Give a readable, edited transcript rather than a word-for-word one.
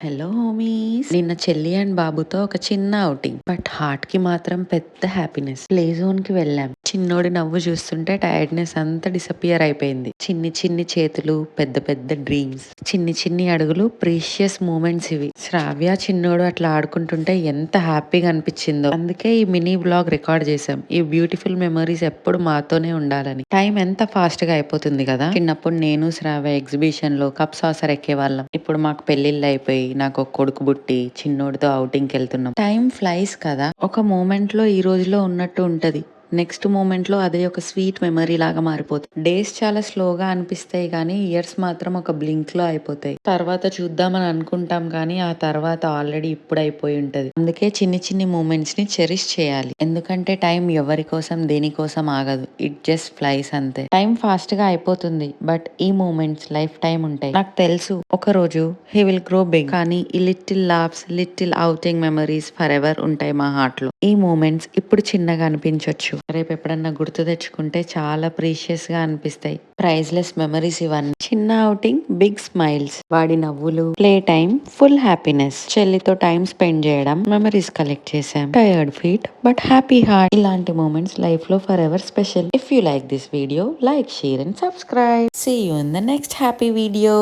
Hello హోమీస్. నిన్న చెల్లి and బాబుతో ఒక చిన్న ఔటింగ్, బట్ హార్ట్ కి మాత్రం పెద్ద హ్యాపీనెస్. ప్లే జోన్ కి వెళ్ళాం. చిన్నోడి నవ్వు చూస్తుంటే టైర్డ్నెస్ అంతా డిసపియర్ అయిపోయింది. చిన్ని చిన్ని చేతులు, పెద్ద పెద్ద డ్రీమ్స్, చిన్ని చిన్ని అడుగులు, ప్రీషియస్ మూమెంట్స్ ఇవి. శ్రావ్య చిన్నోడు అట్లా ఆడుకుంటుంటే ఎంత హ్యాపీగా అనిపించిందో. అందుకే ఈ మినీ బ్లాగ్ రికార్డ్ చేశాం. ఈ బ్యూటిఫుల్ మెమరీస్ ఎప్పుడు మాతోనే ఉండాలని. టైం ఎంత ఫాస్ట్ గా అయిపోతుంది కదా. చిన్నప్పుడు నేను శ్రావ్య ఎగ్జిబిషన్ లో కప్ సాసర్ ఎక్కేవాళ్ళం. ఇప్పుడు మాకు పెళ్లిళ్ళు అయిపోయి నాకు ఒక కొడుకు బుట్టి చిన్నోడితో ఔటింగ్ కి వెళ్తున్నాం. టైం ఫ్లైస్ కదా. ఒక మూమెంట్ లో ఈ రోజులో ఉన్నట్టు ఉంటది. నెక్స్ట్ మూమెంట్ లో అదే ఒక స్వీట్ మెమరీ లాగా మారిపోతుంది. డేస్ చాలా స్లోగా అనిపిస్తాయి కానీ ఇయర్స్ మాత్రం ఒక బ్లింక్ లో అయిపోతాయి. తర్వాత చూద్దామని అనుకుంటాం కానీ ఆ తర్వాత ఆల్రెడీ ఇప్పుడు అయిపోయి ఉంటది. అందుకే చిన్ని చిన్ని మూమెంట్స్ ని చెరిష్ చేయాలి. ఎందుకంటే టైం ఎవరి కోసం దేనికోసం ఆగదు. ఇట్ జస్ట్ ఫ్లైస్ అంతే. టైం ఫాస్ట్ గా అయిపోతుంది, బట్ ఈ మూమెంట్స్ లైఫ్ టైం ఉంటాయి. నాకు తెలుసు ఒక రోజు హీ విల్ గ్రో బిగ్, కానీ ఈ little loves, little outing memories forever ఉంటాయి మా హార్ట్ లో. ఈ మూమెంట్స్ ఇప్పుడు చిన్నగా అనిపించొచ్చు, రేపు ఎప్పుడన్నా గుర్తు తెచ్చుకుంటే చాలా ప్రీషియస్ గా అనిపిస్తాయి. ప్రైజ్లెస్ మెమరీస్ ఇవన్నీ. చిన్న ఔటింగ్, బిగ్ స్మైల్స్, వాడి నవ్వులు, ప్లే టైం, ఫుల్ హ్యాపీనెస్. చెల్లితో టైం స్పెండ్ చేయడం, మెమరీస్ కలెక్ట్ చేసాం. Tired feet but happy heart. ఇలాంటి మూమెంట్స్ లైఫ్ లో forever special. If you like this video, like, share and subscribe. See you in the next happy video.